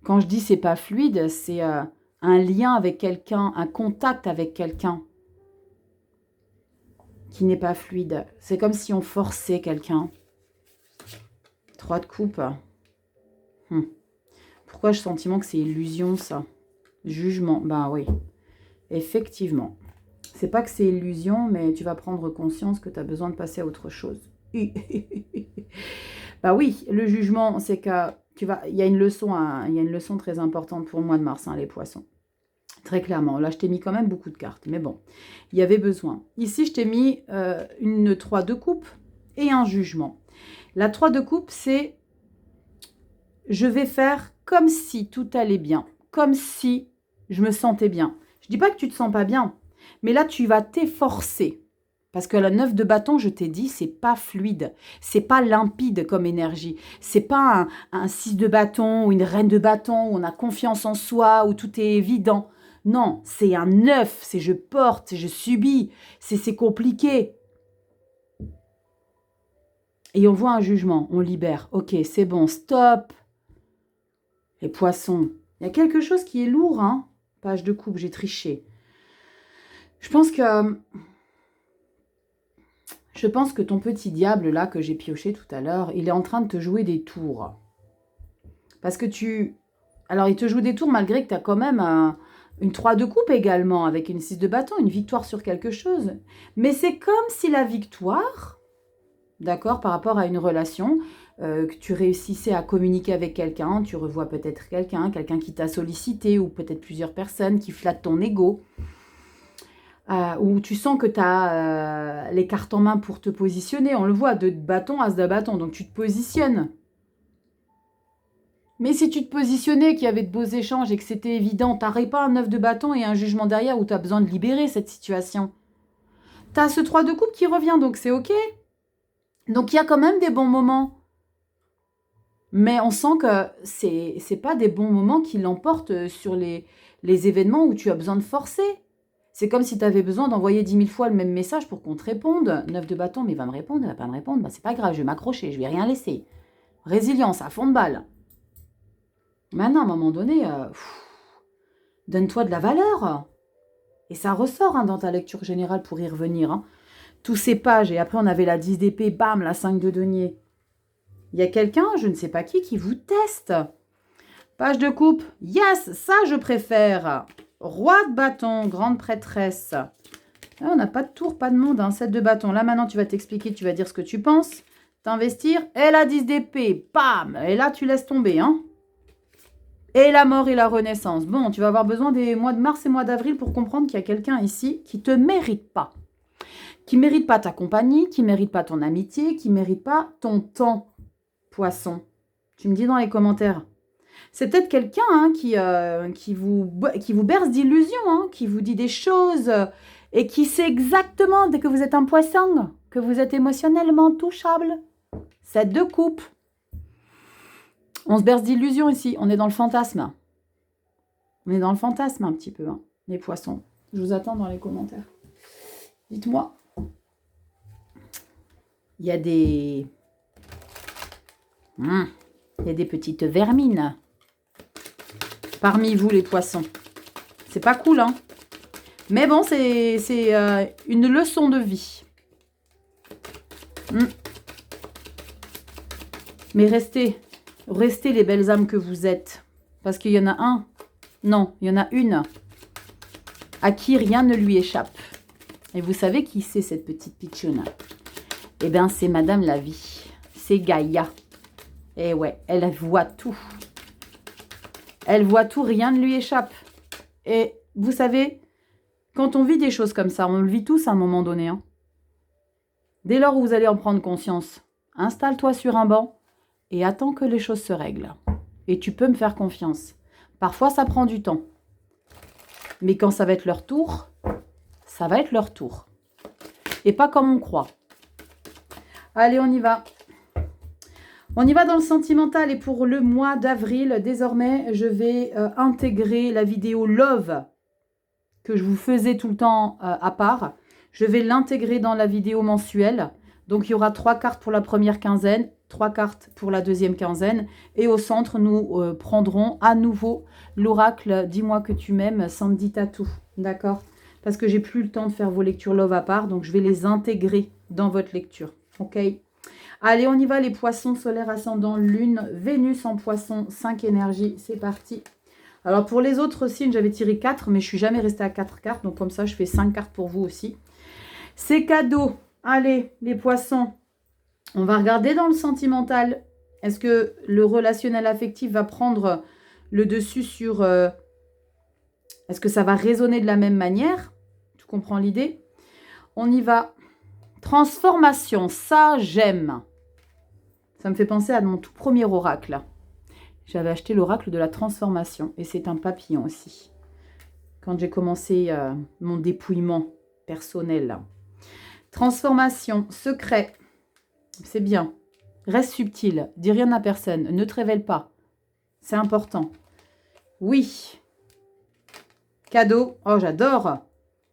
Quand je dis c'est pas fluide, c'est un lien avec quelqu'un, un contact avec quelqu'un qui n'est pas fluide. C'est comme si on forçait quelqu'un. 3 de coupe. Pourquoi j'ai le sentiment que c'est illusion, ça? Jugement, ben oui. Effectivement. C'est pas que c'est illusion, mais tu vas prendre conscience que tu as besoin de passer à autre chose. Bah oui, le jugement, c'est que il y a une leçon, il y a une leçon très importante pour le mois de mars, hein, les poissons. Très clairement. Là, je t'ai mis quand même beaucoup de cartes, mais bon, il y avait besoin. Ici, je t'ai mis une 3 de coupe et un jugement. La 3 de coupe, c'est je vais faire comme si tout allait bien, comme si je me sentais bien. Je dis pas que tu te sens pas bien, mais là, tu vas t'efforcer. Parce que la 9 de bâton, je t'ai dit, c'est pas fluide, c'est pas limpide comme énergie. C'est pas un 6 de bâton ou une reine de bâton où on a confiance en soi, où tout est évident. Non, c'est un 9, c'est je porte, c'est je subis, c'est compliqué. Et on voit un jugement, on libère. Ok, c'est bon, stop. Les poissons. Il y a quelque chose qui est lourd, hein. Page de coupe, j'ai triché. Je pense que ton petit diable, là, que j'ai pioché tout à l'heure, il est en train de te jouer des tours. Parce que alors, il te joue des tours malgré que tu as quand même une 3 de coupe également, avec une 6 de bâton, une victoire sur quelque chose. Mais c'est comme si la victoire, d'accord, par rapport à une relation, que tu réussissais à communiquer avec quelqu'un, tu revois peut-être quelqu'un qui t'a sollicité, ou peut-être plusieurs personnes qui flattent ton ego, où tu sens que tu as les cartes en main pour te positionner. On le voit, 2 de bâton, as de bâton, donc tu te positionnes. Mais si tu te positionnais, qu'il y avait de beaux échanges et que c'était évident, t'aurais pas un 9 de bâton et un jugement derrière où tu as besoin de libérer cette situation. Tu as ce 3 de coupe qui revient, donc c'est ok. Donc il y a quand même des bons moments. Mais on sent que c'est pas des bons moments qui l'emportent sur les événements où tu as besoin de forcer. C'est comme si tu avais besoin d'envoyer 10 000 fois le même message pour qu'on te réponde. 9 de bâton, mais il va me répondre, il va pas me répondre. Bah, c'est pas grave, je vais m'accrocher, je vais rien laisser. Résilience, à fond de balle. Maintenant, à un moment donné, donne-toi de la valeur. Et ça ressort hein, dans ta lecture générale pour y revenir. Hein. Tous ces pages, et après on avait la 10 d'épée, bam, la 5 de denier. Il y a quelqu'un, je ne sais pas qui vous teste. Page de coupe, yes, ça je préfère. Roi de bâton, grande prêtresse. Là, on n'a pas de tour, pas de monde, hein, 7 de bâton. Là maintenant tu vas t'expliquer, tu vas dire ce que tu penses. T'investir, et la 10 d'épée, bam. Et là tu laisses tomber, hein. Et la mort et la renaissance. Bon, tu vas avoir besoin des mois de mars et mois d'avril pour comprendre qu'il y a quelqu'un ici qui ne te mérite pas. Qui ne mérite pas ta compagnie, qui ne mérite pas ton amitié, qui ne mérite pas ton temps, poisson. Tu me dis dans les commentaires. C'est peut-être quelqu'un hein, qui vous berce d'illusions, hein, qui vous dit des choses et qui sait exactement, dès que vous êtes un poisson, que vous êtes émotionnellement touchable. 7 de coupe. On se berce d'illusions ici, on est dans le fantasme. On est dans le fantasme un petit peu, hein, les poissons. Je vous attends dans les commentaires. Dites-moi. Il y a des... il y a des petites vermines parmi vous, les poissons. C'est pas cool, hein. Mais bon, c'est une leçon de vie. Mais restez les belles âmes que vous êtes. Parce qu'il y en a un. Non, il y en a une à qui rien ne lui échappe. Et vous savez qui c'est cette petite pitchoune? Eh bien, c'est Madame la Vie. C'est Gaïa. Et ouais, elle voit tout. Elle voit tout, rien ne lui échappe. Et vous savez, quand on vit des choses comme ça, on le vit tous à un moment donné. Hein. Dès lors où vous allez en prendre conscience, installe-toi sur un banc et attends que les choses se règlent. Et tu peux me faire confiance. Parfois, ça prend du temps. Mais quand ça va être leur tour, ça va être leur tour. Et pas comme on croit. Allez, on y va. On y va dans le sentimental. Et pour le mois d'avril, désormais, je vais intégrer la vidéo Love que je vous faisais tout le temps à part. Je vais l'intégrer dans la vidéo mensuelle. Donc, il y aura 3 cartes pour la première quinzaine, 3 cartes pour la deuxième quinzaine. Et au centre, nous prendrons à nouveau l'oracle « Dis-moi que tu m'aimes » Sandy Tattoo. D'accord? Parce que j'ai plus le temps de faire vos lectures Love à part. Donc, je vais les intégrer dans votre lecture. Ok? Allez, on y va les poissons solaires ascendant lune, Vénus en poisson, 5 énergies. C'est parti. Alors, pour les autres signes, j'avais tiré 4, mais je ne suis jamais restée à 4 cartes. Donc, comme ça, je fais 5 cartes pour vous aussi. C'est cadeau. Allez, les poissons, on va regarder dans le sentimental. Est-ce que le relationnel affectif va prendre le dessus sur... est-ce que ça va résonner de la même manière? Tu comprends l'idée? On y va. Transformation, ça j'aime. Ça me fait penser à mon tout premier oracle. J'avais acheté l'oracle de la transformation et c'est un papillon aussi. Quand j'ai commencé mon dépouillement personnel. Transformation, secret, c'est bien. Reste subtil, dis rien à personne, ne te révèle pas. C'est important. Oui. Cadeau, oh j'adore.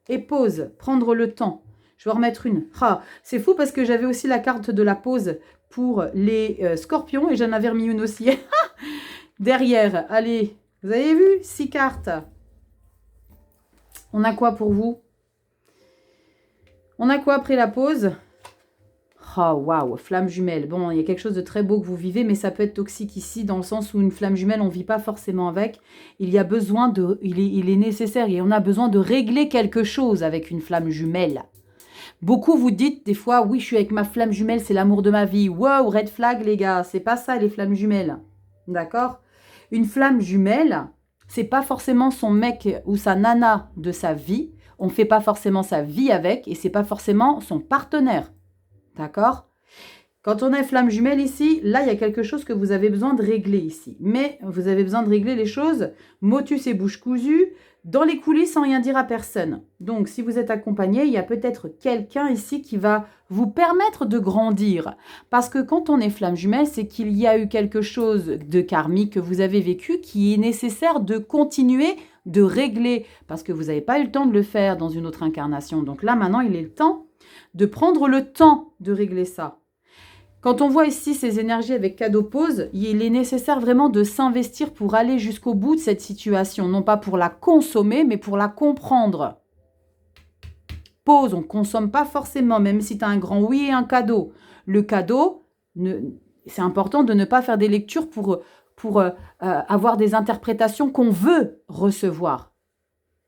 Et pause, prendre le temps. Je vais en remettre une. Ah, c'est fou parce que j'avais aussi la carte de la pause pour les scorpions et j'en avais remis une aussi. Derrière, allez, vous avez vu 6 cartes. On a quoi pour vous? On a quoi après la pause? Oh, waouh, flamme jumelle. Bon, il y a quelque chose de très beau que vous vivez, mais ça peut être toxique ici, dans le sens où une flamme jumelle, on ne vit pas forcément avec. Il y a besoin de... Il est nécessaire et on a besoin de régler quelque chose avec une flamme jumelle. Beaucoup vous dites des fois, oui, je suis avec ma flamme jumelle, c'est l'amour de ma vie. Wow, red flag, les gars, c'est pas ça, les flammes jumelles. D'accord? Une flamme jumelle, c'est pas forcément son mec ou sa nana de sa vie. On ne fait pas forcément sa vie avec et c'est pas forcément son partenaire. D'accord? Quand on a flamme jumelle ici, là, il y a quelque chose que vous avez besoin de régler ici. Mais vous avez besoin de régler les choses motus et bouche cousue, dans les coulisses sans rien dire à personne. Donc, si vous êtes accompagné, il y a peut-être quelqu'un ici qui va vous permettre de grandir. Parce que quand on est flamme jumelle, c'est qu'il y a eu quelque chose de karmique que vous avez vécu qui est nécessaire de continuer de régler. Parce que vous n'avez pas eu le temps de le faire dans une autre incarnation. Donc là, maintenant, il est le temps de prendre le temps de régler ça. Quand on voit ici ces énergies avec cadeau pause, il est nécessaire vraiment de s'investir pour aller jusqu'au bout de cette situation. Non pas pour la consommer, mais pour la comprendre. Pause, on ne consomme pas forcément, même si tu as un grand oui et un cadeau. Le cadeau, c'est important de ne pas faire des lectures pour avoir des interprétations qu'on veut recevoir.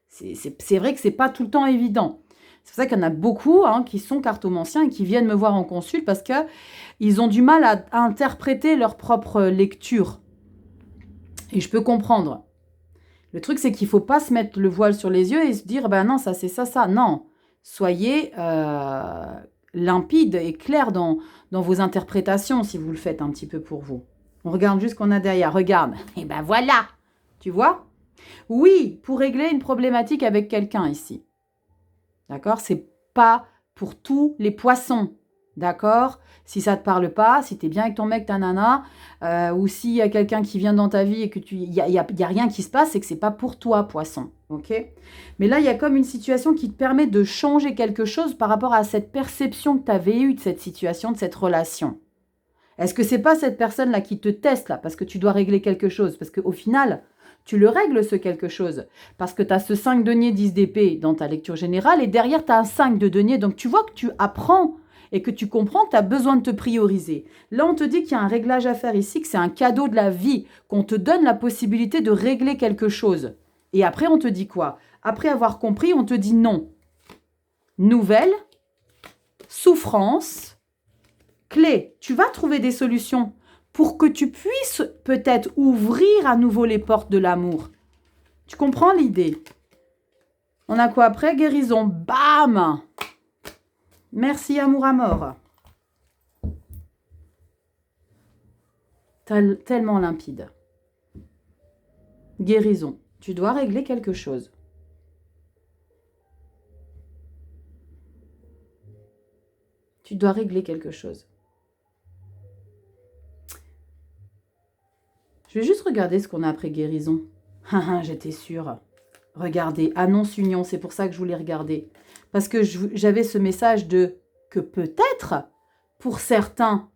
C'est vrai que ce n'est pas tout le temps évident. C'est pour ça qu'il y en a beaucoup qui sont cartomanciens et qui viennent me voir en consulte parce qu'ils ont du mal à interpréter leur propre lecture. Et je peux comprendre. Le truc, c'est qu'il ne faut pas se mettre le voile sur les yeux et se dire, ben non, ça c'est ça, ça. Non. Soyez limpide et clair dans vos interprétations si vous le faites un petit peu pour vous. On regarde juste ce qu'on a derrière. Regarde. Et ben voilà. Tu vois? Oui, pour régler une problématique avec quelqu'un ici. D'accord? C'est pas pour tous les poissons. D'accord? Si ça ne te parle pas, si tu es bien avec ton mec, ta nana, ou s'il y a quelqu'un qui vient dans ta vie et que il y a rien qui se passe, c'est que c'est pas pour toi, poisson. Ok? Mais là, il y a comme une situation qui te permet de changer quelque chose par rapport à cette perception que tu avais eue de cette situation, de cette relation. Est-ce que c'est pas cette personne-là qui te teste là parce que tu dois régler quelque chose? Parce qu'au final, tu le règles ce quelque chose. Parce que tu as ce 5 deniers 10 d'épée dans ta lecture générale et derrière, tu as un 5 de denier. Donc, tu vois que tu apprends et que tu comprends que tu as besoin de te prioriser. Là, on te dit qu'il y a un réglage à faire ici, que c'est un cadeau de la vie, qu'on te donne la possibilité de régler quelque chose. Et après, on te dit quoi? Après avoir compris, on te dit non. Nouvelle, souffrance, clé. Tu vas trouver des solutions pour que tu puisses peut-être ouvrir à nouveau les portes de l'amour. Tu comprends l'idée? On a quoi après? Guérison. Bam! Merci, amour à mort. Tellement limpide. Guérison. Tu dois régler quelque chose. Tu dois régler quelque chose. Je vais juste regarder ce qu'on a après guérison. J'étais sûre. Regardez, annonce union, c'est pour ça que je voulais regarder. Parce que j'avais ce message de que peut-être, pour certains,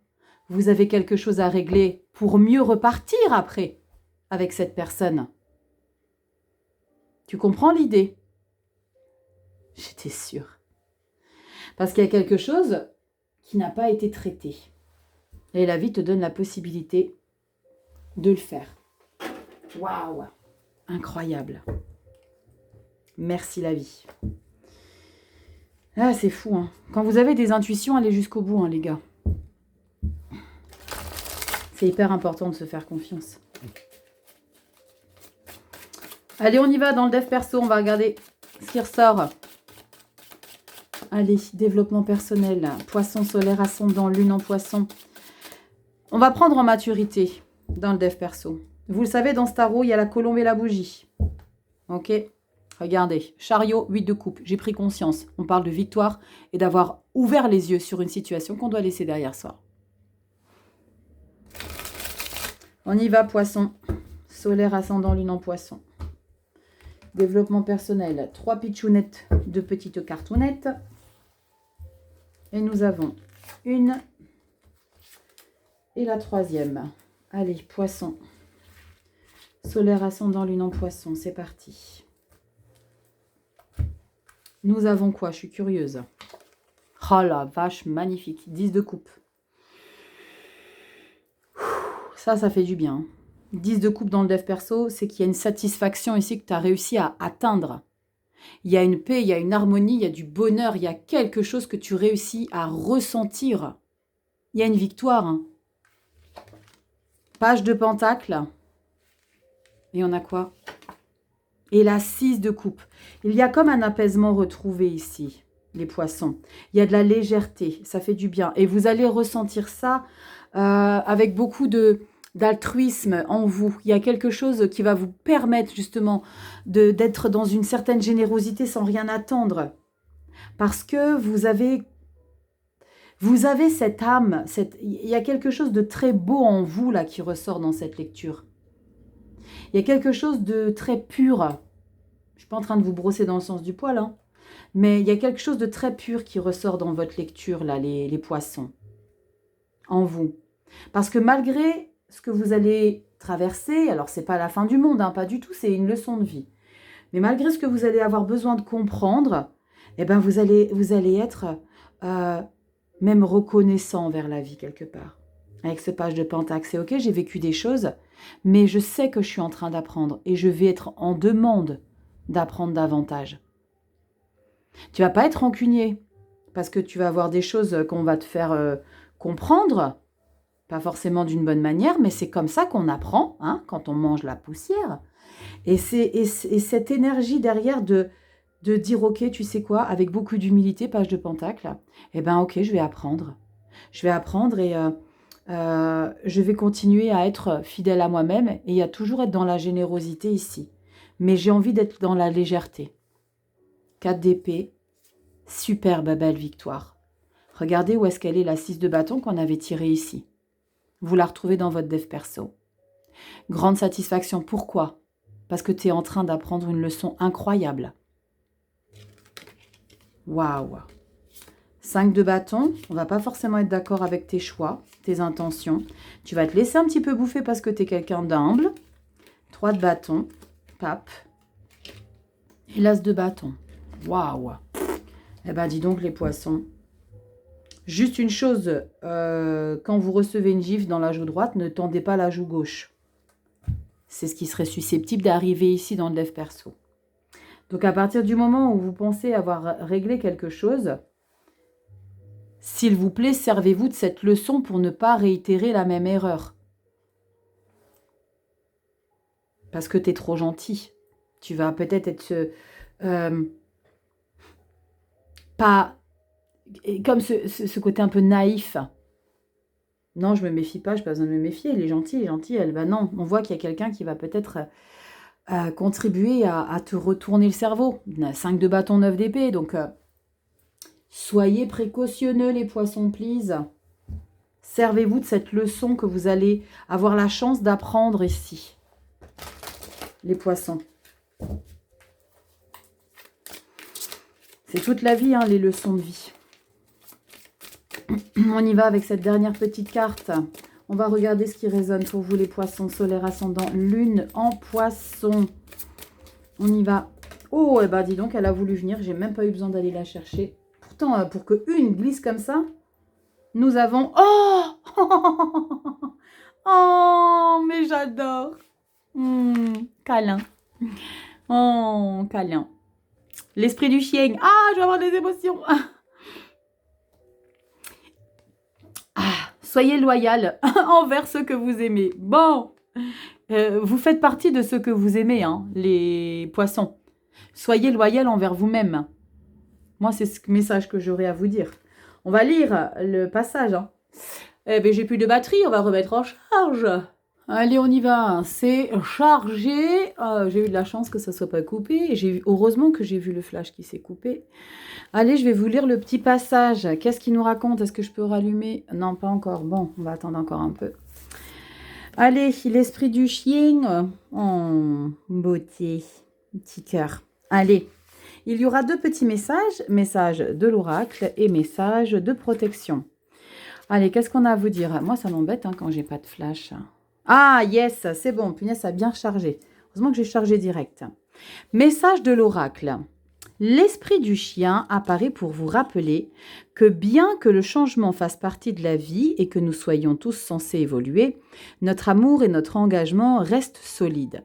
vous avez quelque chose à régler pour mieux repartir après avec cette personne. Tu comprends l'idée? J'étais sûre. Parce qu'il y a quelque chose qui n'a pas été traité. Et la vie te donne la possibilité de le faire. Waouh! Incroyable. Merci la vie. Ah, c'est fou, hein. Quand vous avez des intuitions, allez jusqu'au bout, hein, les gars. C'est hyper important de se faire confiance. Allez, on y va dans le dev perso. On va regarder ce qui ressort. Allez, développement personnel. Poisson solaire ascendant, lune en poisson. On va prendre en maturité dans le dev perso. Vous le savez, dans ce tarot, il y a la colombe et la bougie. Ok? Regardez, chariot, 8 de coupe. J'ai pris conscience. On parle de victoire et d'avoir ouvert les yeux sur une situation qu'on doit laisser derrière soi. On y va, poisson. Solaire, ascendant, lune en poisson. Développement personnel. 3 pitchounettes de petites cartounettes. Et nous avons une et la troisième. Allez, poisson. Solaire, ascendant, lune en poisson. C'est parti. Nous avons quoi? Je suis curieuse. Oh la vache, magnifique. 10 de coupe. Ça fait du bien. 10 de coupe dans le dev perso, c'est qu'il y a une satisfaction ici que tu as réussi à atteindre. Il y a une paix, il y a une harmonie, il y a du bonheur, il y a quelque chose que tu réussis à ressentir. Il y a une victoire. Hein. Page de pentacle. Et on a quoi? Et la 6 de coupe. Il y a comme un apaisement retrouvé ici, les poissons. Il y a de la légèreté, ça fait du bien. Et vous allez ressentir ça avec beaucoup d'altruisme en vous. Il y a quelque chose qui va vous permettre justement d'être dans une certaine générosité sans rien attendre. Parce que vous avez cette âme, il y a quelque chose de très beau en vous là qui ressort dans cette lecture. Il y a quelque chose de très pur. Je ne suis pas en train de vous brosser dans le sens du poil, hein, mais il y a quelque chose de très pur qui ressort dans votre lecture, là, les poissons, en vous. Parce que malgré ce que vous allez traverser, alors c'est pas la fin du monde, hein, pas du tout, c'est une leçon de vie. Mais malgré ce que vous allez avoir besoin de comprendre, eh ben vous allez être même reconnaissant envers la vie quelque part. Avec ce page de pentacle, c'est ok, j'ai vécu des choses, mais je sais que je suis en train d'apprendre et je vais être en demande d'apprendre davantage. Tu vas pas être rancunier parce que tu vas avoir des choses qu'on va te faire comprendre, pas forcément d'une bonne manière, mais c'est comme ça qu'on apprend, hein, quand on mange la poussière. Et cette énergie derrière de dire, ok, tu sais quoi, avec beaucoup d'humilité, page de pentacle, eh ben ok, je vais apprendre. Je vais apprendre et Je vais continuer à être fidèle à moi-même et à toujours être dans la générosité ici. Mais j'ai envie d'être dans la légèreté. 4 d'épée, superbe, belle victoire. Regardez où est-ce qu'elle est, la 6 de bâton qu'on avait tirée ici. Vous la retrouvez dans votre dev perso. Grande satisfaction. Pourquoi? Parce que tu es en train d'apprendre une leçon incroyable. Waouh! 5 de bâton, on va pas forcément être d'accord avec tes choix, tes intentions. Tu vas te laisser un petit peu bouffer parce que tu es quelqu'un d'humble. 3 de bâton, pape. Et l'as de bâton. Waouh! Eh ben dis donc les poissons. Juste une chose, quand vous recevez une gifle dans la joue droite, ne tendez pas la joue gauche. C'est ce qui serait susceptible d'arriver ici dans le dev perso. Donc à partir du moment où vous pensez avoir réglé quelque chose, s'il vous plaît, servez-vous de cette leçon pour ne pas réitérer la même erreur. Parce que tu es trop gentil. Tu vas peut-être être pas... Comme ce côté un peu naïf. Non, je me méfie pas, je n'ai pas besoin de me méfier. Il est gentil, elle. Ben non, on voit qu'il y a quelqu'un qui va peut-être contribuer à te retourner le cerveau. 5 de bâton, 9 d'épée, donc soyez précautionneux les poissons, please. Servez-vous de cette leçon que vous allez avoir la chance d'apprendre ici. Les poissons. C'est toute la vie, hein, les leçons de vie. On y va avec cette dernière petite carte. On va regarder ce qui résonne pour vous, les poissons. Solaire, ascendant, lune en poisson. On y va. Oh, eh ben dis donc, elle a voulu venir. J'ai même pas eu besoin d'aller la chercher. Pourtant, pour que une glisse comme ça, nous avons... Oh oh, mais j'adore. Câlin. Oh, câlin. L'esprit du chien. Ah, je vais avoir des émotions. Soyez loyal envers ceux que vous aimez. Bon, vous faites partie de ceux que vous aimez, hein, les poissons. Soyez loyal envers vous-même. Moi, c'est ce message que j'aurais à vous dire. On va lire le passage. Hein. Eh bien, j'ai plus de batterie, on va remettre en charge. Allez, on y va. C'est chargé. J'ai eu de la chance que ça ne soit pas coupé. Heureusement que j'ai vu le flash qui s'est coupé. Allez, je vais vous lire le petit passage. Qu'est-ce qu'il nous raconte? Est-ce que je peux rallumer? Non, pas encore. Bon, on va attendre encore un peu. Allez, l'esprit du chien. Oh, beauté. Petit cœur. Allez, il y aura 2 petits messages. Message de l'oracle et message de protection. Allez, qu'est-ce qu'on a à vous dire? Moi, ça m'embête hein, quand j'ai pas de flash. Ah, yes, c'est bon. Punaise, ça a bien chargé. Heureusement que j'ai chargé direct. Message de l'oracle. L'esprit du chien apparaît pour vous rappeler que bien que le changement fasse partie de la vie et que nous soyons tous censés évoluer, notre amour et notre engagement restent solides.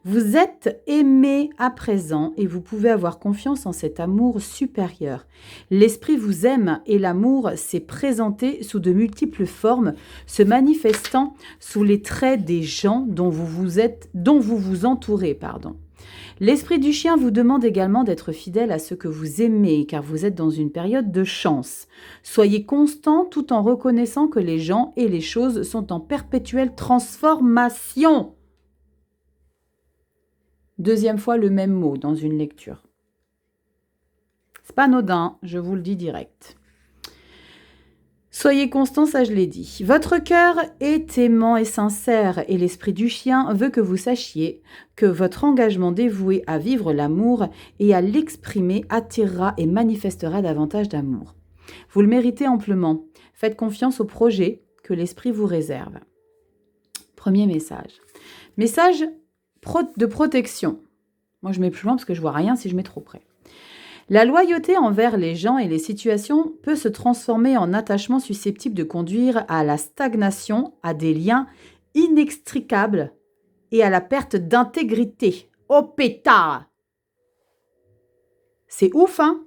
Vous êtes aimés à présent et vous pouvez avoir confiance en cet amour supérieur. L'esprit vous aime et l'amour s'est présenté sous de multiples formes, se manifestant sous les traits des gens dont vous vous entourez. L'esprit du chien vous demande également d'être fidèle à ce que vous aimez, car vous êtes dans une période de chance. Soyez constant tout en reconnaissant que les gens et les choses sont en perpétuelle transformation. 2e fois le même mot dans une lecture. C'est pas anodin, je vous le dis direct. Soyez constant, ça je l'ai dit. Votre cœur est aimant et sincère et l'esprit du chien veut que vous sachiez que votre engagement dévoué à vivre l'amour et à l'exprimer attirera et manifestera davantage d'amour. Vous le méritez amplement. Faites confiance au projet que l'esprit vous réserve. Premier message. Message de protection. Moi je mets plus loin parce que je vois rien si je mets trop près. La loyauté envers les gens et les situations peut se transformer en attachement susceptible de conduire à la stagnation, à des liens inextricables et à la perte d'intégrité. Oh pétard! C'est ouf, hein?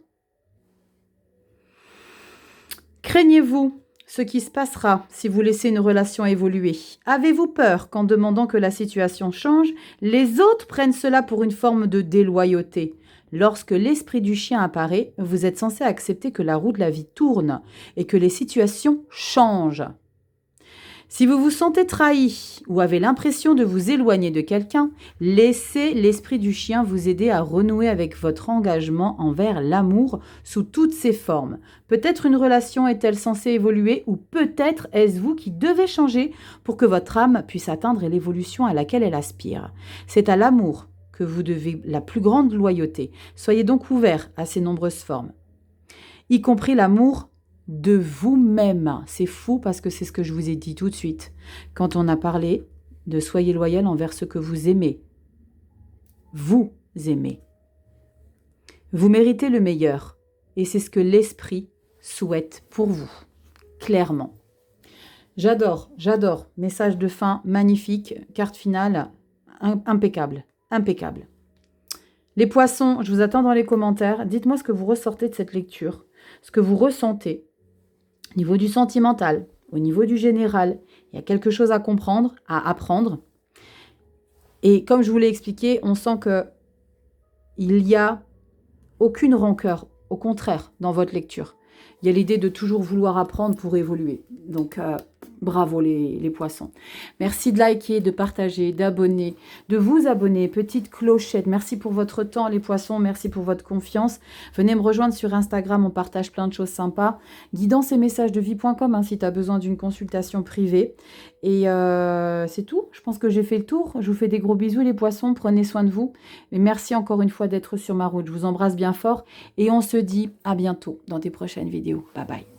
Craignez-vous ce qui se passera si vous laissez une relation évoluer? Avez-vous peur qu'en demandant que la situation change, les autres prennent cela pour une forme de déloyauté? Lorsque l'esprit du chien apparaît, vous êtes censé accepter que la roue de la vie tourne et que les situations changent. Si vous vous sentez trahi ou avez l'impression de vous éloigner de quelqu'un, laissez l'esprit du chien vous aider à renouer avec votre engagement envers l'amour sous toutes ses formes. Peut-être une relation est-elle censée évoluer ou peut-être est-ce vous qui devez changer pour que votre âme puisse atteindre l'évolution à laquelle elle aspire. C'est à l'amour que vous devez la plus grande loyauté. Soyez donc ouverts à ces nombreuses formes, y compris l'amour de vous-même. C'est fou parce que c'est ce que je vous ai dit tout de suite quand on a parlé de soyez loyal envers ce que vous aimez. Vous aimez. Vous méritez le meilleur et c'est ce que l'esprit souhaite pour vous, clairement. J'adore. Message de fin magnifique, carte finale impeccable. Les poissons, je vous attends dans les commentaires. Dites-moi ce que vous ressortez de cette lecture, ce que vous ressentez. Au niveau du sentimental, au niveau du général, il y a quelque chose à comprendre, à apprendre. Et comme je vous l'ai expliqué, on sent qu'il n'y a aucune rancœur, au contraire, dans votre lecture. Il y a l'idée de toujours vouloir apprendre pour évoluer. Donc, bravo les poissons. Merci de liker, de partager, d'abonner, de vous abonner. Petite clochette. Merci pour votre temps, les poissons. Merci pour votre confiance. Venez me rejoindre sur Instagram. On partage plein de choses sympas. Guidance et messages de vie.com si tu as besoin d'une consultation privée. Et c'est tout. Je pense que j'ai fait le tour. Je vous fais des gros bisous, les poissons. Prenez soin de vous. Et merci encore une fois d'être sur ma route. Je vous embrasse bien fort. Et on se dit à bientôt dans des prochaines vidéos. Bye bye.